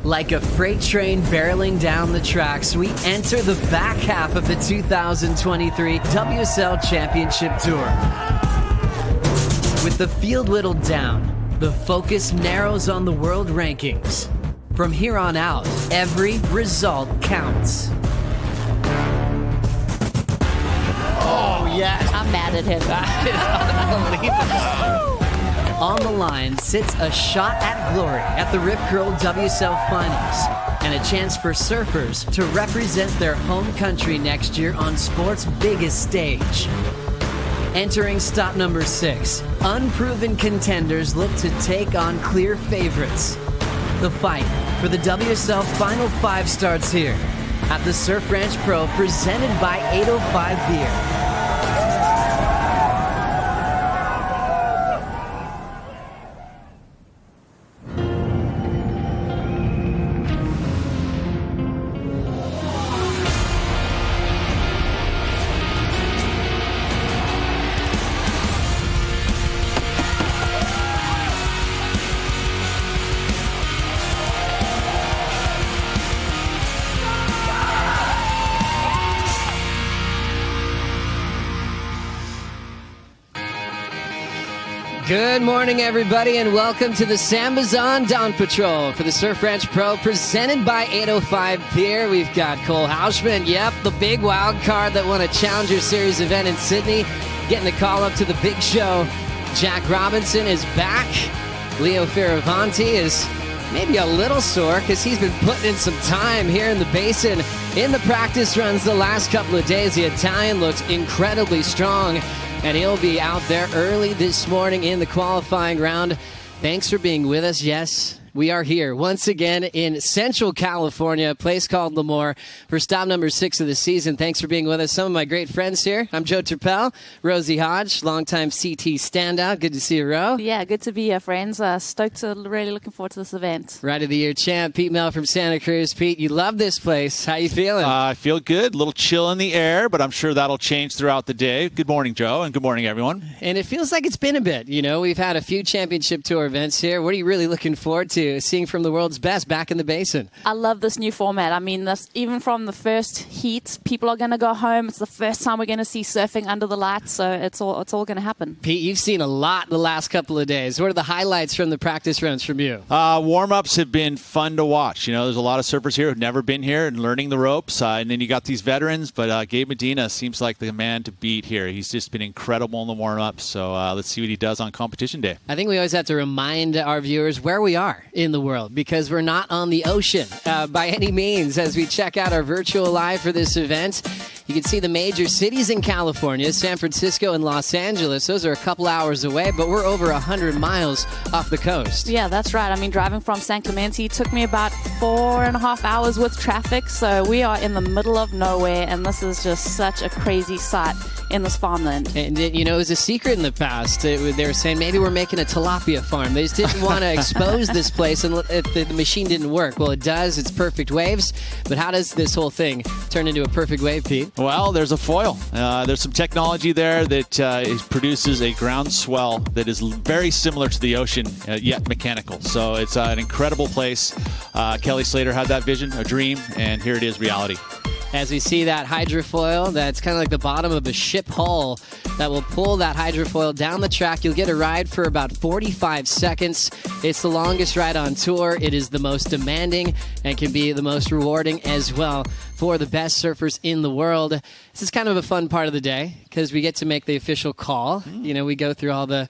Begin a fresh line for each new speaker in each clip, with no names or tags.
Like a freight train barreling down the tracks, we enter the back half of the 2023 WSL Championship Tour. With the field whittled down, the focus narrows on the world rankings. From here on out, every result counts.
Oh, yes.
I'm mad at him.
That is unbelievable. On the line sits a shot at glory at the Rip Curl WSL Finals and a chance for surfers to represent their home country next year on sport's biggest stage. Entering stop number 6, unproven contenders look to take on clear favorites. The fight for the WSL Final 5 starts here at the Surf Ranch Pro, presented by 805 Beer. Good morning, everybody, and welcome to the SAMBAZON Dawn Patrol for the Surf Ranch Pro, presented by 805 Beer. We've got Cole Houshman, the big wild card that won a Challenger Series event in Sydney, getting the call up to the big show. Jack Robinson is back. Leo Fioravanti is maybe a little sore because he's been putting in some time here in the basin in the practice runs the last couple of days. The Italian looks incredibly strong, and he'll be out there early this morning in the qualifying round. Thanks for being with us. Yes, we are here once again in Central California, a place called Lemoore, for stop number 6 of the season. Thanks for being with us. Some of my great friends here. I'm Joe Turpel, Rosie Hodge, longtime CT standout. Good to see you, Ro.
Yeah, good to be here, friends. Stoked to really looking forward to this event.
Right of the year champ, Pete Mel from Santa Cruz. Pete, you love this place. How you feeling?
I feel good. A little chill in the air, but I'm sure that'll change throughout the day. Good morning, Joe, and good morning, everyone.
And it feels like it's been a bit. You know, we've had a few championship tour events here. What are you really looking forward to seeing from the world's best back in the basin?
I love this new format. I mean, even from the first heat, people are going to go home. It's the first time we're going to see surfing under the lights, so it's all going to happen.
Pete, you've seen a lot the last couple of days. What are the highlights from the practice runs from you?
Warm-ups have been fun to watch. You know, there's a lot of surfers here who've never been here and learning the ropes, and then you got these veterans, but Gabe Medina seems like the man to beat here. He's just been incredible in the warm-ups, so let's see what he does on competition day. I
think we always have to remind our viewers where we are in the world, because we're not on the ocean by any means. As we check out our virtual live for this event, you can see the major cities in California, San Francisco and Los Angeles. Those are a couple hours away, but we're over 100 miles off the coast.
Yeah, that's right. I mean, driving from San Clemente took me about 4.5 hours with traffic, so we are in the middle of nowhere, and this is just such a crazy sight in this farmland.
And, you know, it was a secret in the past. They were saying maybe we're making a tilapia farm. They just didn't want to expose this place and if the machine didn't work. Well, it does. It's perfect waves. But how does this whole thing turn into a perfect wave, Pete?
Well, there's a foil. There's some technology there that produces a ground swell that is very similar to the ocean, yet mechanical. So it's an incredible place. Kelly Slater had that vision, a dream, and here it is, reality.
As we see that hydrofoil, that's kind of like the bottom of a ship hull that will pull that hydrofoil down the track. You'll get a ride for about 45 seconds. It's the longest ride on tour. It is the most demanding and can be the most rewarding as well for the best surfers in the world. This is kind of a fun part of the day because we get to make the official call. You know, we go through all the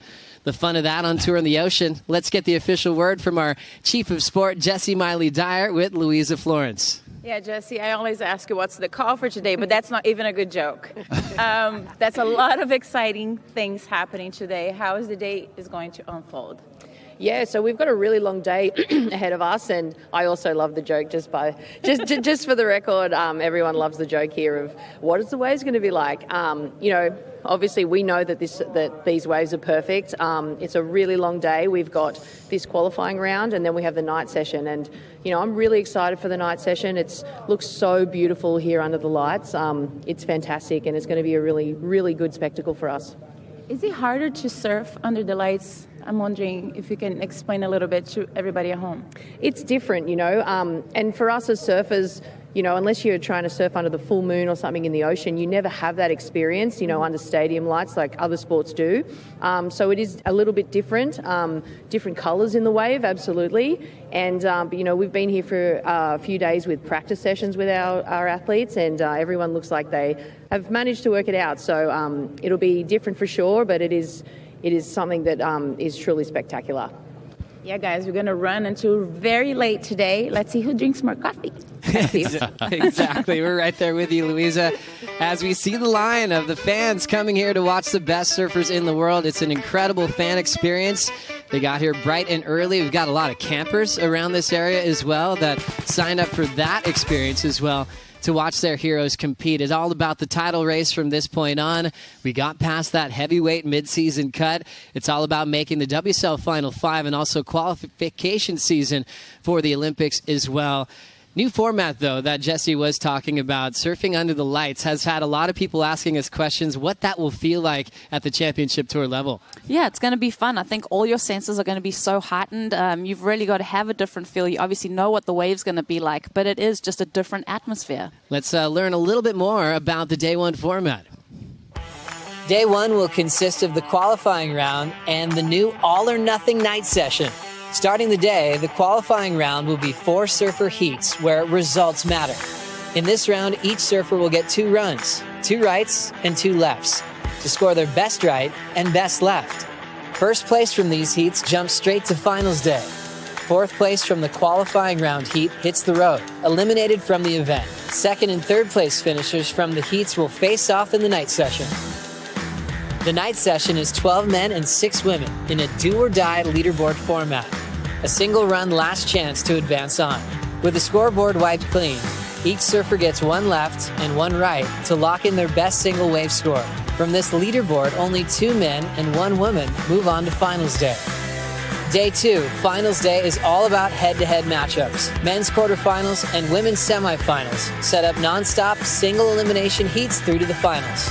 fun of that on tour in the ocean. Let's get the official word from our Chief of Sport, Jessie Miley-Dyer, with Louisa Florence.
Yeah, Jessie, I always ask you what's the call for today, but that's not even a good joke. That's a lot of exciting things happening today. How is the day is going to unfold?
Yeah, so we've got a really long day ahead of us, and I also love the joke. Just for the record, everyone loves the joke here of what is the waves going to be like. You know, obviously we know that these waves are perfect. It's a really long day. We've got this qualifying round, and then we have the night session. And you know, I'm really excited for the night session. It looks so beautiful here under the lights. It's fantastic, and it's going to be a really, really good spectacle for us.
Is it harder to surf under the lights I'm wondering if you can explain a little bit to everybody at home.
It's different, and for us as surfers, unless you're trying to surf under the full moon or something in the ocean, you never have that experience, under stadium lights like other sports do. So it is a little bit different, different colours in the wave, absolutely. And, but, we've been here for a few days with practice sessions with our athletes, and everyone looks like they have managed to work it out. So it'll be different for sure, but it is something that is truly spectacular.
Yeah, guys, we're going to run until very late today. Let's see who drinks more coffee.
Exactly. We're right there with you, Louisa. As we see the line of the fans coming here to watch the best surfers in the world, it's an incredible fan experience. They got here bright and early. We've got a lot of campers around this area as well that signed up for that experience as well, to watch their heroes compete. It's all about the title race from this point on. We got past that heavyweight midseason cut. It's all about making the WSL Final 5 and also qualification season for the Olympics as well. New format, though, that Jesse was talking about, surfing under the lights, has had a lot of people asking us questions what that will feel like at the championship tour level.
Yeah, it's going to be fun. I think all your senses are going to be so heightened. You've really got to have a different feel. You obviously know what the wave's going to be like, but it is just a different atmosphere. Let's
learn a little bit more about the Day 1 format. Day 1 will consist of the qualifying round and the new all-or-nothing night session. Starting the day, the qualifying round will be 4 surfer heats where results matter. In this round, each surfer will get 2 runs, 2 rights and 2 lefts, to score their best right and best left. First place from these heats jumps straight to finals day. Fourth place from the qualifying round heat hits the road, eliminated from the event. Second and third place finishers from the heats will face off in the night session. The night session is 12 men and 6 women in a do-or-die leaderboard format. A single run last chance to advance on. With the scoreboard wiped clean, each surfer gets 1 left and 1 right to lock in their best single wave score. From this leaderboard, only 2 men and 1 woman move on to finals day. Day 2, finals day, is all about head-to-head matchups. Men's quarterfinals and women's semifinals set up non-stop single elimination heats through to the finals.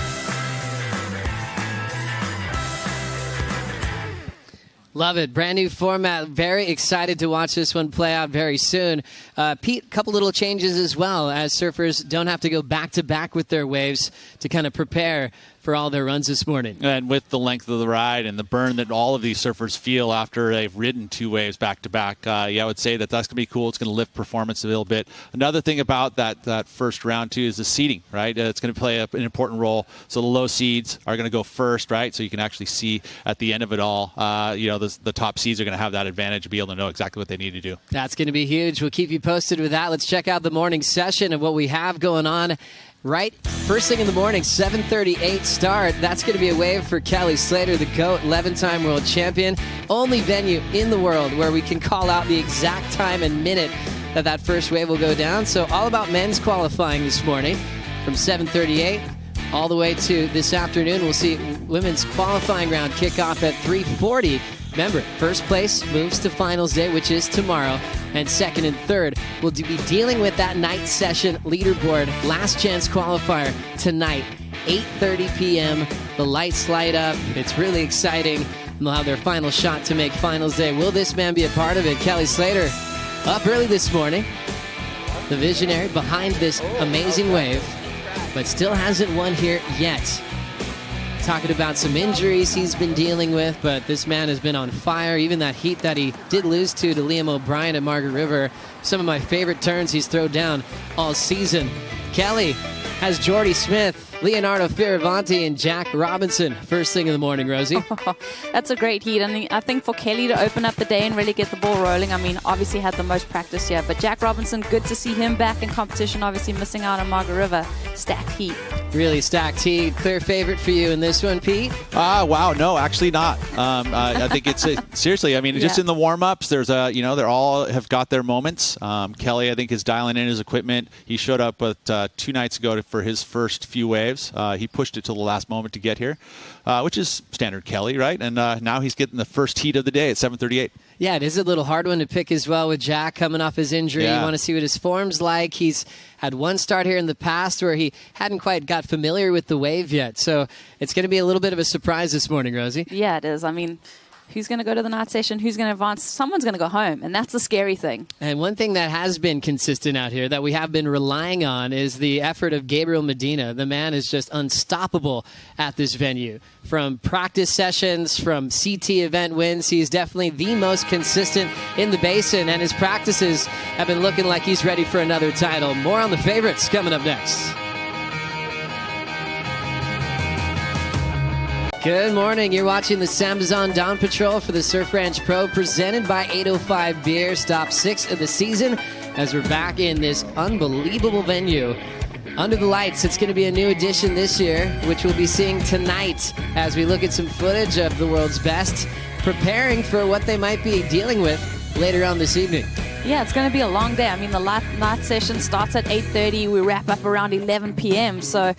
Love it. Brand new format. Very excited to watch this one play out very soon. Pete, a couple little changes as well, as surfers don't have to go back-to-back with their waves to kind of prepare for all their runs this morning.
And with the length of the ride and the burn that all of these surfers feel after they've ridden 2 waves back-to-back, I would say that's going to be cool. It's going to lift performance a little bit. Another thing about that first round, too, is the seeding, right? It's going to play an important role. So the low seeds are going to go first, right? So you can actually see at the end of it all, the top seeds are going to have that advantage to be able to know exactly what they need to do.
That's going to be huge. We'll keep you posted with that. Let's check out the morning session and what we have going on. Right, first thing in the morning, 7:38 start. That's going to be a wave for Kelly Slater, the GOAT, 11-time world champion. Only venue in the world where we can call out the exact time and minute that first wave will go down. So all about men's qualifying this morning from 7:38 all the way to this afternoon. We'll see women's qualifying round kick off at 3:40. Remember, first place moves to finals day, which is tomorrow, and second and third will be dealing with that night session leaderboard. Last chance qualifier tonight, 8:30 p.m. The lights light up. It's really exciting. And they'll have their final shot to make finals day. Will this man be a part of it? Kelly Slater up early this morning. The visionary behind this amazing wave, but still hasn't won here yet. Talking about some injuries he's been dealing with, but this man has been on fire. Even that heat that he did lose to Liam O'Brien at Margaret River. Some of my favorite turns he's thrown down all season. Kelly has Jordy Smith, Leonardo Fioravanti, and Jack Robinson first thing in the morning, Rosie.
That's a great heat. And I think for Kelly to open up the day and really get the ball rolling, obviously had the most practice here. But Jack Robinson, good to see him back in competition, obviously missing out on Margaret River. Stacked heat.
Really stacked heat. Clear favorite for you in this one, Pete?
Wow, no, actually not. I think it's seriously. Just in the warm-ups, there's they all have got their moments. Kelly, I think, is dialing in his equipment. He showed up with 2 nights ago for his first few waves. He pushed it till the last moment to get here, which is standard Kelly, right? And now he's getting the first heat of the day at 7:38.
Yeah, it is a little hard one to pick as well with Jack coming off his injury.
Yeah.
You want to see what his form's like. He's had one start here in the past where he hadn't quite got familiar with the wave yet. So it's going to be a little bit of a surprise this morning, Rosie.
Yeah, it is. Who's going to go to the night session? Who's going to advance? Someone's going to go home, and that's the scary thing.
And one thing that has been consistent out here that we have been relying on is the effort of Gabriel Medina. The man is just unstoppable at this venue. From practice sessions, from CT event wins, he's definitely the most consistent in the basin, and his practices have been looking like he's ready for another title. More on the favorites coming up next. Good morning. You're watching the SAMBAZON Dawn Patrol for the Surf Ranch Pro, presented by 805 Beer. Stop 6 of the season as we're back in this unbelievable venue. Under the lights, it's going to be a new edition this year, which we'll be seeing tonight as we look at some footage of the world's best, preparing for what they might be dealing with later on this evening.
Yeah, it's going to be a long day. I mean, the night session starts at 8:30. We wrap up around 11 p.m. So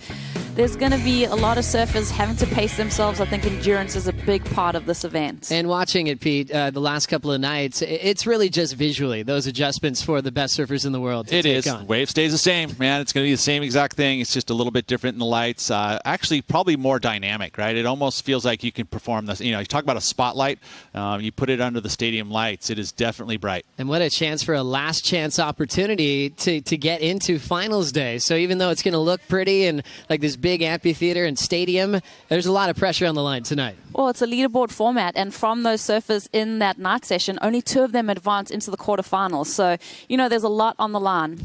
there's going to be a lot of surfers having to pace themselves. I think endurance is a big part of this event.
And watching it, Pete, the last couple of nights, it's really just visually those adjustments for the best surfers in the world to
It
take
is.
on.
Wave stays the same, man. It's going to be the same exact thing. It's just a little bit different in the lights. Actually, probably more dynamic, right? It almost feels like you can perform this. You talk about a spotlight. You put it under the stadium lights. It is definitely bright.
And what a chance for a last chance opportunity to get into finals day. So even though it's going to look pretty and like this big amphitheater and stadium, there's a lot of pressure on the line tonight.
Well, it's a leaderboard format, and from those surfers in that night session, only 2 of them advance into the quarterfinals. So, there's a lot on the line.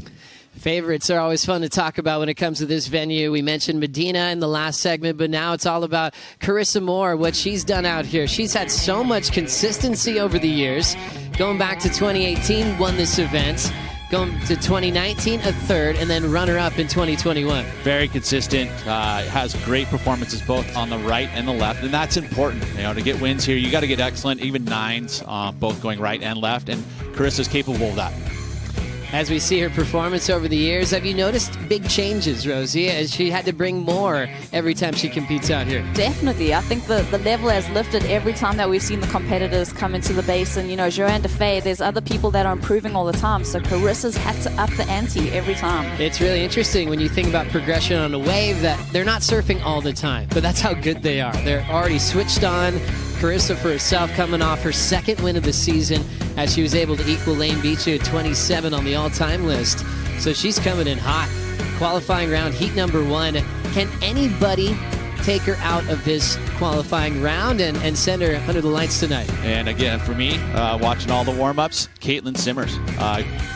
Favorites are always fun to talk about when it comes to this venue. We mentioned Medina in the last segment, but now it's all about Carissa Moore, what she's done out here. She's had so much consistency over the years. Going back to 2018, won this event. Going to 2019, a third, and then runner-up in 2021.
Very consistent. Has great performances both on the right and the left, and that's important. To get wins here, you got to get excellent, even 9s, both going right and left, and Carissa's capable of that.
As we see her performance over the years, have you noticed big changes, Rosie, as she had to bring more every time she competes out here?
Definitely. I think the level has lifted every time that we've seen the competitors come into the basin. Joanne DeFay, there's other people that are improving all the time, so Carissa's had to up the ante every time.
It's really interesting when you think about progression on a wave that they're not surfing all the time, but that's how good they are. They're already switched on. Carissa for herself coming off her second win of the season as she was able to equal Lane Beachy at 27 on the all-time list. So she's coming in hot. Qualifying round, heat number 1. Can anybody take her out of this qualifying round and send her under the lights tonight?
And again, for me, watching all the warm-ups, Caitlin Simmers.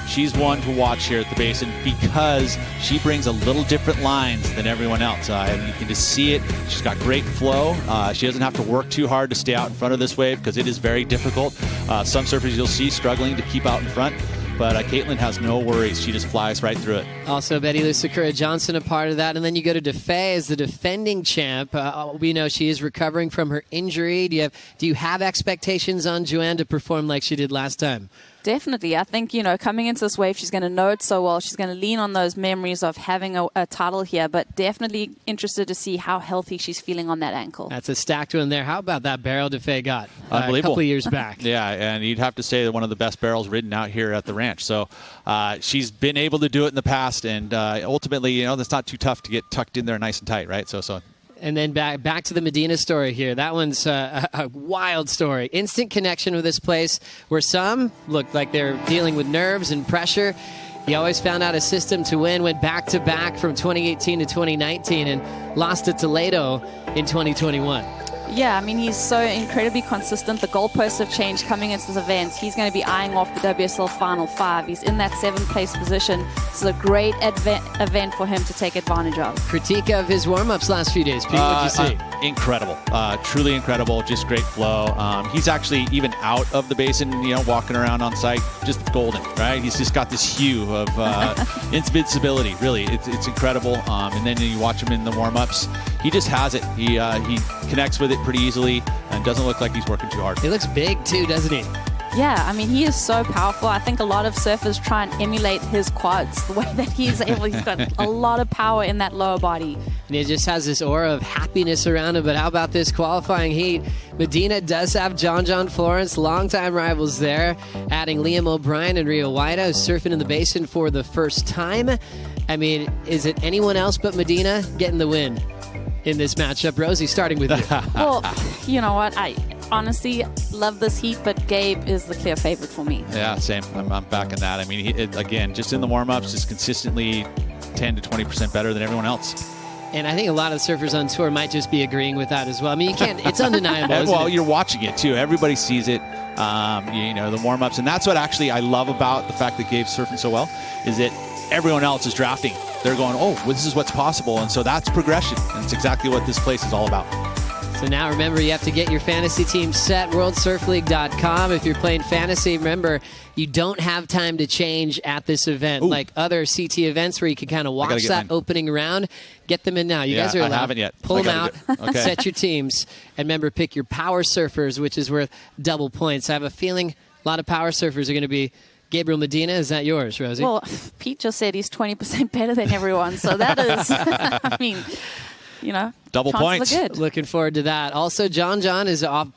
She's one to watch here at the basin because she brings a little different lines than everyone else. And you can just see it. She's got great flow. She doesn't have to work too hard to stay out in front of this wave because it is very difficult. Some surfers you'll see struggling to keep out in front. But Caitlin has no worries. She just flies right through it.
Also, Betty Lou Sakura Johnson a part of that. And then you go to DeFay as the defending champ. We know she is recovering from her injury. Do you have expectations on Joanne to perform like she did last time?
Definitely. I think, coming into this wave, she's going to know it so well. She's going to lean on those memories of having a title here, but definitely interested to see how healthy she's feeling on that ankle.
That's a stacked one there. How about that barrel DeFay got
Unbelievable.
A couple of years back?
Yeah, and you'd have to say that one of the best barrels ridden out here at the ranch. So she's been able to do it in the past, and ultimately, that's not too tough to get tucked in there nice and tight, right? So.
And then back to the Medina story here. That one's a wild story. Instant connection with this place where some looked like they're dealing with nerves and pressure. He always found out a system to win, went back-to-back from 2018 to 2019 and lost to Toledo in 2021.
Yeah, he's so incredibly consistent. The goalposts have changed coming into this event. He's going to be eyeing off the WSL Final 5. He's in that 7th place position. This is a great event for him to take advantage of.
Critique of his warm-ups last few days, Pete. What did you see?
Incredible. Truly incredible. Just great flow. He's actually even out of the basin, walking around on site, just golden, right? He's just got this hue of invincibility, really. It's incredible. And then you watch him in the warm-ups. He just has it. He connects with it pretty easily and doesn't look like he's working too hard.
He looks big, too, doesn't he?
Yeah, he is so powerful. I think a lot of surfers try and emulate his quads, the way that he's able. He's got a lot of power in that lower body.
And he just has this aura of happiness around him. But how about this qualifying heat? Medina does have John Florence, longtime rivals there, adding Liam O'Brien and Rio Waida, who's surfing in the basin for the first time. Is it anyone else but Medina getting the win in this matchup? Rosie, starting with you.
Well, you know what? honestly love this heat, but Gabe is the clear favorite for me.
Yeah, same. I'm backing that. I mean, again, just in the warm-ups, just consistently 10 to 20% better than everyone else.
And I think a lot of the surfers on tour might just be agreeing with that as well. I mean, you can't, it's undeniable.
Well, you're watching it too. Everybody sees it. The warm-ups. And that's what actually I love about the fact that Gabe's surfing so well, is that everyone else is drafting. They're going, oh, well, this is what's possible. And so that's progression. And it's exactly what this place is all about.
So now remember, you have to get your fantasy team set, worldsurfleague.com. If you're playing fantasy, remember, you don't have time to change at this event.
Ooh.
Like other CT events where you can kind of watch that opening round. Get them in now. You guys are allowed.
I haven't yet.
Pull them out, set your teams, and remember, pick your power surfers, which is worth double points. I have a feeling a lot of power surfers are going to be Gabriel Medina. Is that yours, Rosie?
Well, Pete just said he's 20% better than everyone, so that is, I mean,
double points.
Good.
Looking forward to that. Also, John is a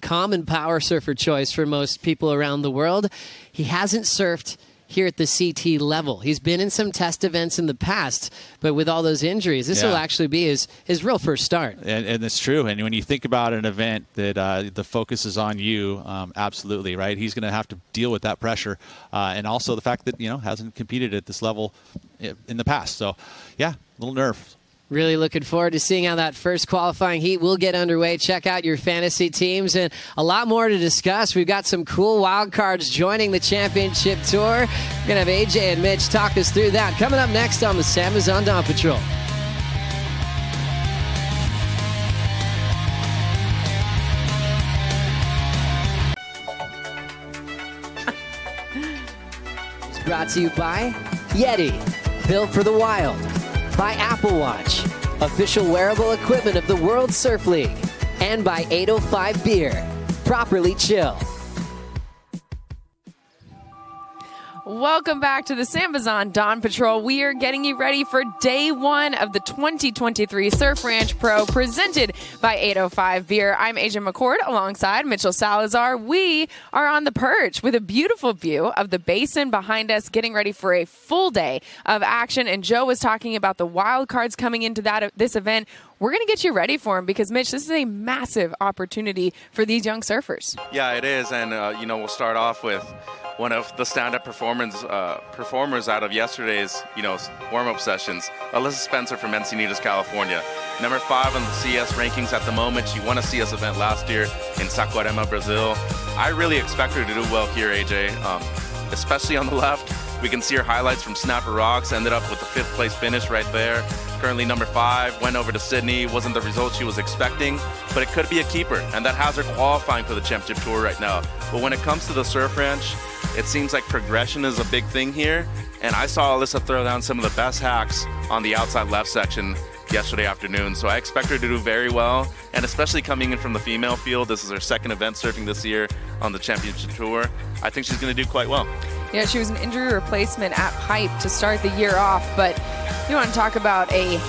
common power surfer choice for most people around the world. He hasn't surfed here at the CT level. He's been in some test events in the past, but with all those injuries, this will actually be his real first start.
And it's true. And when you think about an event that the focus is on you, absolutely, right? He's going to have to deal with that pressure. And also the fact that, hasn't competed at this level in the past. So, yeah, a little nerve.
Really looking forward to seeing how that first qualifying heat will get underway. Check out your fantasy teams and a lot more to discuss. We've got some cool wild cards joining the championship tour. We're going to have AJ and Mitch talk us through that. Coming up next on the SAMBAZON Dawn Patrol. It's brought to you by Yeti, built for the wild. By Apple Watch, official wearable equipment of the World Surf League. And by 805 Beer, properly chill.
Welcome back to the SAMBAZON Dawn Patrol. We are getting you ready for day one of the 2023 Surf Ranch Pro presented by 805 Beer. I'm Asia McCord alongside Mitchell Salazar. We are on the perch with a beautiful view of the basin behind us, getting ready for a full day of action. And Joe was talking about the Wildcards coming into this event. We're going to get you ready for them because, Mitch, this is a massive opportunity for these young surfers.
Yeah, it is. And, we'll start off with one of the stand-up performers out of yesterday's, warm-up sessions, Alyssa Spencer from Encinitas, California. Number 5 on the CS rankings at the moment. She won a CS event last year in Saquarema, Brazil. I really expect her to do well here, AJ, especially on the left. We can see her highlights from Snapper Rocks, ended up with a 5th place finish right there. Currently number 5, went over to Sydney, wasn't the result she was expecting, but it could be a keeper, and that has her qualifying for the championship tour right now. But when it comes to the Surf Ranch, it seems like progression is a big thing here, and I saw Alyssa throw down some of the best hacks on the outside left section yesterday afternoon, so I expect her to do very well, and especially coming in from the female field. This is her second event surfing this year on the championship tour. I think she's going to do quite well.
Yeah, she was an injury replacement at Pipe to start the year off, but you want to talk about a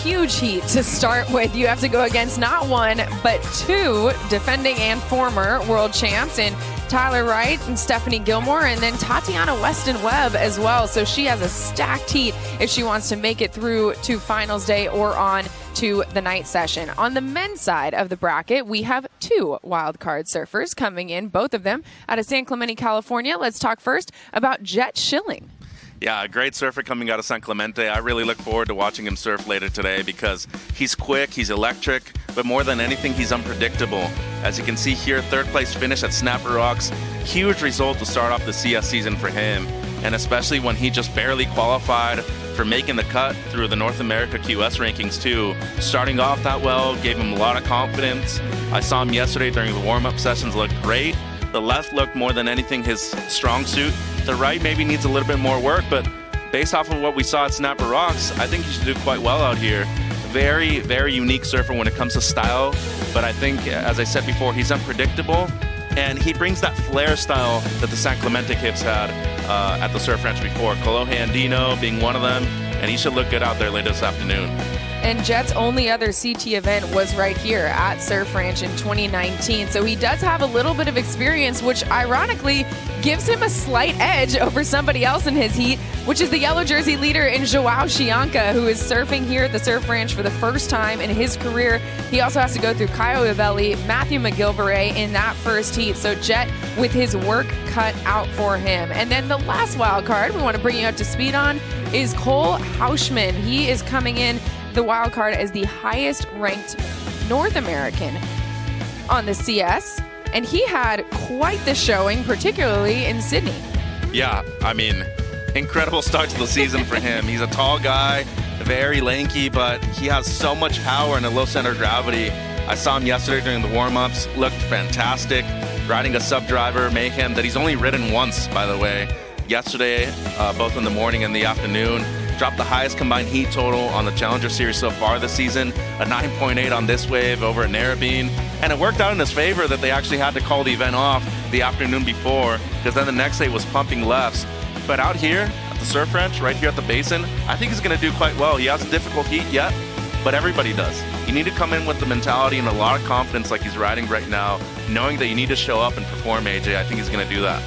huge heat to start with. You have to go against not one, but 2 defending and former world champs in Tyler Wright and Stephanie Gilmore, and then Tatiana Weston Webb as well. So she has a stacked heat if she wants to make it through to finals day or on to the night session. On the men's side of the bracket, we have 2 wildcard surfers coming in, both of them out of San Clemente, California. Let's talk first about Jet Schilling.
Yeah, a great surfer coming out of San Clemente. I really look forward to watching him surf later today because he's quick, he's electric, but more than anything, he's unpredictable. As you can see here, 3rd place finish at Snapper Rocks. Huge result to start off the CS season for him, and especially when he just barely qualified for making the cut through the North America QS rankings too. Starting off that well gave him a lot of confidence. I saw him yesterday during the warm-up sessions, looked great. The left looked more than anything his strong suit. The right maybe needs a little bit more work, but based off of what we saw at Snapper Rocks, I think he should do quite well out here. Very, very unique surfer when it comes to style, but I think, as I said before, he's unpredictable, and he brings that flare style that the San Clemente kids had at the Surf Ranch before. Kolohe Andino being one of them, and he should look good out there later this afternoon.
And Jet's only other CT event was right here at Surf Ranch in 2019. So he does have a little bit of experience, which ironically gives him a slight edge over somebody else in his heat, which is the yellow jersey leader in Joao Chianca, who is surfing here at the Surf Ranch for the first time in his career. He also has to go through Kyle Ibelli, Matthew McGilvray in that first heat. So Jet with his work cut out for him. And then the last wild card we want to bring you up to speed on is Cole Hausman. He is coming in the wild card as the highest ranked North American on the CS, and he had quite the showing, particularly in Sydney.
Yeah, I mean, incredible start to the season for him. He's a tall guy, very lanky, but he has so much power and a low center of gravity. I saw him yesterday during the warm-ups, looked fantastic, riding a sub-driver, Mayhem, that he's only ridden once, by the way. Yesterday, both in the morning and the afternoon. Dropped the highest combined heat total on the Challenger Series so far this season, a 9.8 on this wave over at Narrabeen. And it worked out in his favor that they actually had to call the event off the afternoon before, because then the next day was pumping lefts. But out here at the Surf Ranch, right here at the basin, I think he's going to do quite well. He hasn't difficult heat yet, but everybody does. You need to come in with the mentality and a lot of confidence like he's riding right now, knowing that you need to show up and perform, AJ. I think he's going to do that.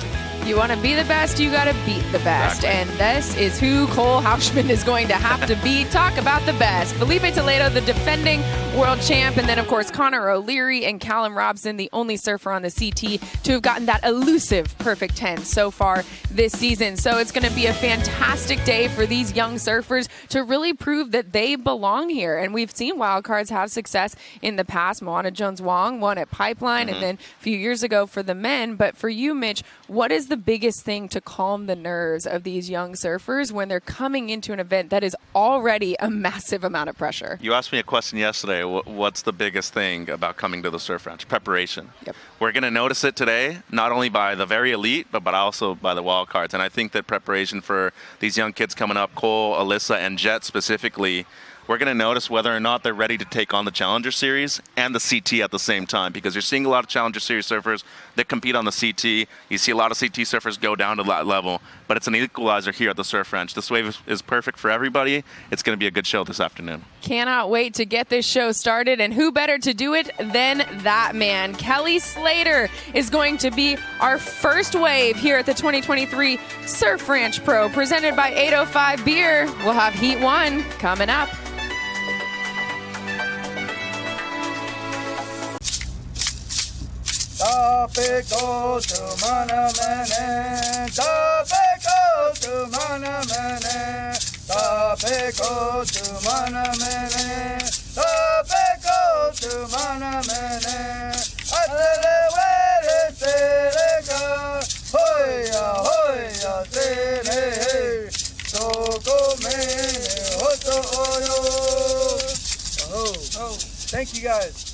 You want to be the best, you got to beat the best.
Exactly.
And this is who Cole Hausman is going to have to beat. Talk about the best. Felipe Toledo, the defending world champ. And then, of course, Connor O'Leary and Callum Robson, the only surfer on the CT to have gotten that elusive perfect 10 so far this season. So it's going to be a fantastic day for these young surfers to really prove that they belong here. And we've seen wildcards have success in the past. Moana Jones-Wong won at Pipeline, and then a few years ago for the men. But for you, Mitch, what is the biggest thing to calm the nerves of these young surfers when they're coming into an event that is already a massive amount of pressure?
You asked me a question yesterday. What's the biggest thing about coming to the Surf Ranch? Preparation.
Yep.
We're going to notice it today, not only by the very elite, but also by the wild cards. And I think that preparation for these young kids coming up, Cole, Alyssa, and Jet specifically, we're going to notice whether or not they're ready to take on the Challenger Series and the CT at the same time, because you're seeing a lot of Challenger Series surfers that compete on the CT. You see a lot of CT surfers go down to that level, but it's an equalizer here at the Surf Ranch. This wave is perfect for everybody. It's going to be a good show this afternoon.
Cannot wait to get this show started, and who better to do it than that man. Kelly Slater is going to be our first wave here at the 2023 Surf Ranch Pro, presented by 805 Beer. We'll have Heat 1 coming up.
Topical to mana mene, topical to mana mene, topical to mana mene, topical to mana mene. Atele serega, hoya hoya sere, soko mene hoto oyo. Oh, thank you guys.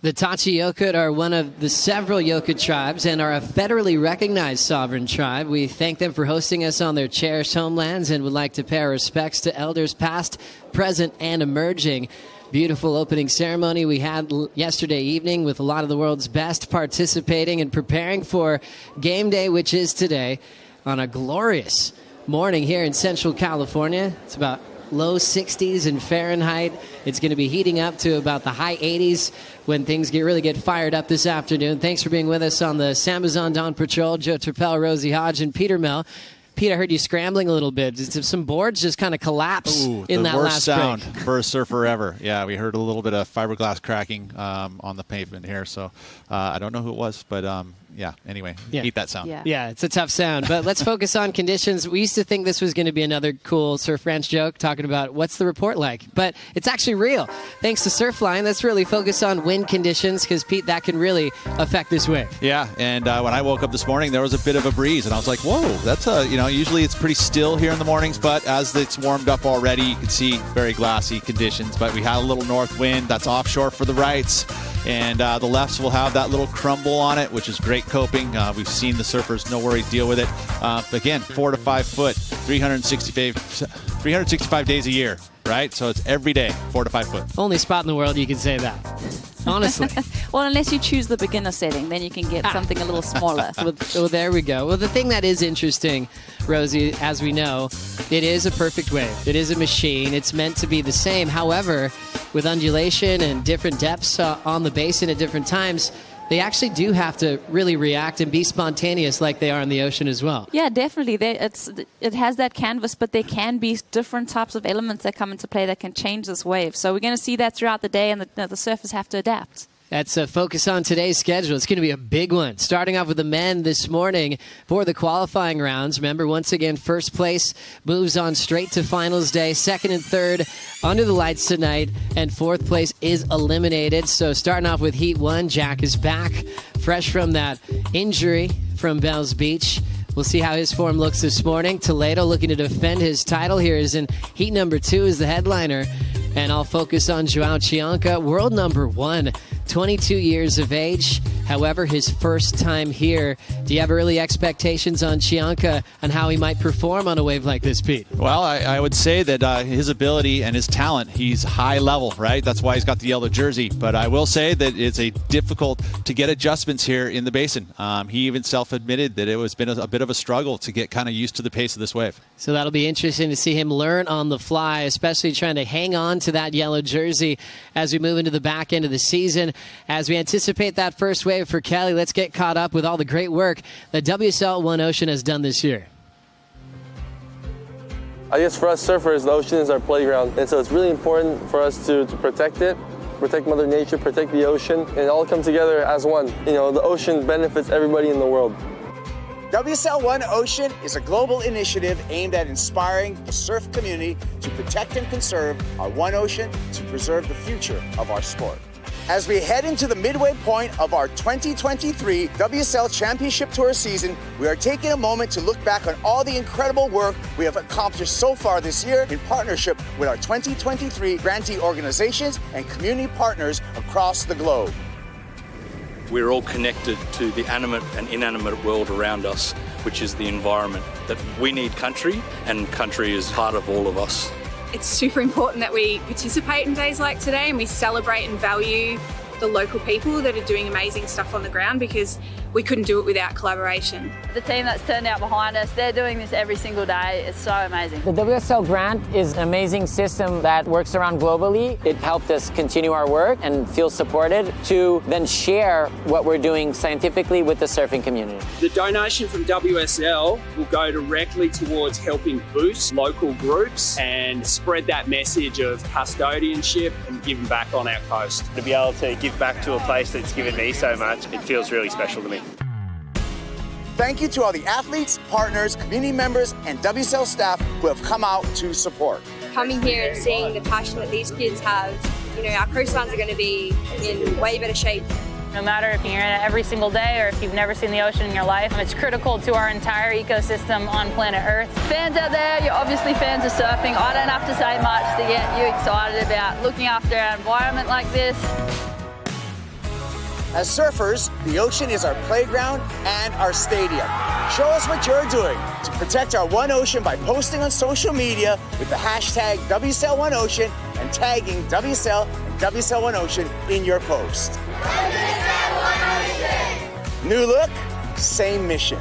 The Tachi Yokut are one of the several Yokut tribes and are a federally recognized sovereign tribe. We thank them for hosting us on their cherished homelands and would like to pay our respects to elders past, present, and emerging. Beautiful opening ceremony we had yesterday evening with a lot of the world's best participating and preparing for game day, which is today, on a glorious morning here in Central California. It's about low 60s in Fahrenheit. It's going to be heating up to about the high 80s when things really get fired up this afternoon. Thanks for being with us on the SAMBAZON Dawn Patrol. Joe Turpel, Rosie Hodge, and Peter Mel. Pete, I heard you scrambling a little bit. Did some boards just kind of collapse in that last break?
The worst sound for a surfer ever. Yeah, we heard a little bit of fiberglass cracking on the pavement here. So I don't know who it was, but yeah, anyway, eat that sound.
Yeah, it's a tough sound. But let's focus on conditions. We used to think this was going to be another cool Surf Ranch joke, talking about what's the report like. But it's actually real. Thanks to Surfline, let's really focus on wind conditions, because, Pete, that can really affect this wave.
Yeah, and when I woke up this morning, there was a bit of a breeze, and I was like, whoa, that's usually it's pretty still here in the mornings, but as it's warmed up already, you can see very glassy conditions. But we had a little north wind that's offshore for the rights, and the lefts will have that little crumble on it, which is great coping. We've seen the surfers, no worries, deal with it. Again, 4 to 5 foot, 365 days a year, right? So it's every day, 4 to 5 foot.
Only spot in the world you can say that. honestly.
Well, unless you choose the beginner setting, then you can get something a little smaller.
Well, there we go. Well, the thing that is interesting, Rosie, as we know, it is a perfect wave. It is a machine. It's meant to be the same. However, with undulation and different depths on the basin at different times, they actually do have to really react and be spontaneous like they are in the ocean as well.
Yeah, definitely. It has that canvas, but there can be different types of elements that come into play that can change this wave. So we're going to see that throughout the day, and the surfers have to adapt.
That's a focus on today's schedule. It's going to be a big one. Starting off with the men this morning for the qualifying rounds. Remember, once again, first place moves on straight to finals day. Second and third under the lights tonight. And fourth place is eliminated. So starting off with Heat 1, Jack is back, fresh from that injury from Bells Beach. We'll see how his form looks this morning. Toledo looking to defend his title here is in Heat number 2 as the headliner. And I'll focus on Joao Chianca, world number 1, 22 years of age. However, his first time here. Do you have early expectations on Chianca and how he might perform on a wave like this, Pete?
Well, I would say that his ability and his talent, he's high level, right? That's why he's got the yellow jersey. But I will say that it's a difficult to get adjustments here in the basin. He even self-admitted that it was been a bit of a struggle to get kind of used to the pace of this wave.
So that'll be interesting to see him learn on the fly, especially trying to hang on to that yellow jersey as we move into the back end of the season. As we anticipate that first wave for Kelly, let's get caught up with all the great work that WSL One Ocean has done this year.
I guess for us surfers, the ocean is our playground, and so it's really important for us to protect it, protect Mother Nature, protect the ocean, and all come together as one. You know, the ocean benefits everybody in the world.
WSL One Ocean is a global initiative aimed at inspiring the surf community to protect and conserve our one ocean to preserve the future of our sport. As we head into the midway point of our 2023 WSL Championship Tour season, we are taking a moment to look back on all the incredible work we have accomplished so far this year in partnership with our 2023 grantee organizations and community partners across the globe.
We're all connected to the animate and inanimate world around us, which is the environment. That we need country, and country is part of all of us.
It's super important that we participate in days like today and we celebrate and value the local people that are doing amazing stuff on the ground, because we couldn't do it without collaboration.
The team that's turned out behind us, they're doing this every single day. It's so amazing.
The WSL grant is an amazing system that works around globally. It helped us continue our work and feel supported to then share what we're doing scientifically with the surfing community.
The donation from WSL will go directly towards helping boost local groups and spread that message of custodianship and giving back on our coast.
To be able to give back to a place that's given me so much, it feels really special to me.
Thank you to all the athletes, partners, community members, and WSL staff who have come out to support.
Coming here and seeing the passion that these kids have, you know, our coastlines are going to be in way better shape.
No matter if you're in it every single day or if you've never seen the ocean in your life, it's critical to our entire ecosystem on planet Earth.
Fans out there, you're obviously fans of surfing. I don't have to say much to get you excited about looking after our environment like this.
As surfers, the ocean is our playground and our stadium. Show us what you're doing to protect our One Ocean by posting on social media with the hashtag WSL One Ocean and tagging WSL and WSL One Ocean in your post. WSL One Ocean! New look, same mission.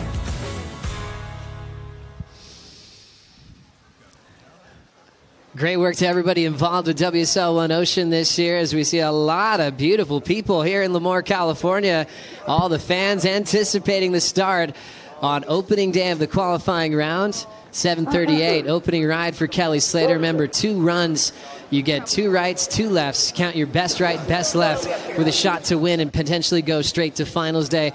Great work to everybody involved with WSL One Ocean this year, as we see a lot of beautiful people here in Lemoore, California. All the fans anticipating the start on opening day of the qualifying round. 7:38 opening ride for Kelly Slater. Remember, 2 runs. You get 2 rights, 2 lefts. Count your best right, best left with a shot to win and potentially go straight to finals day.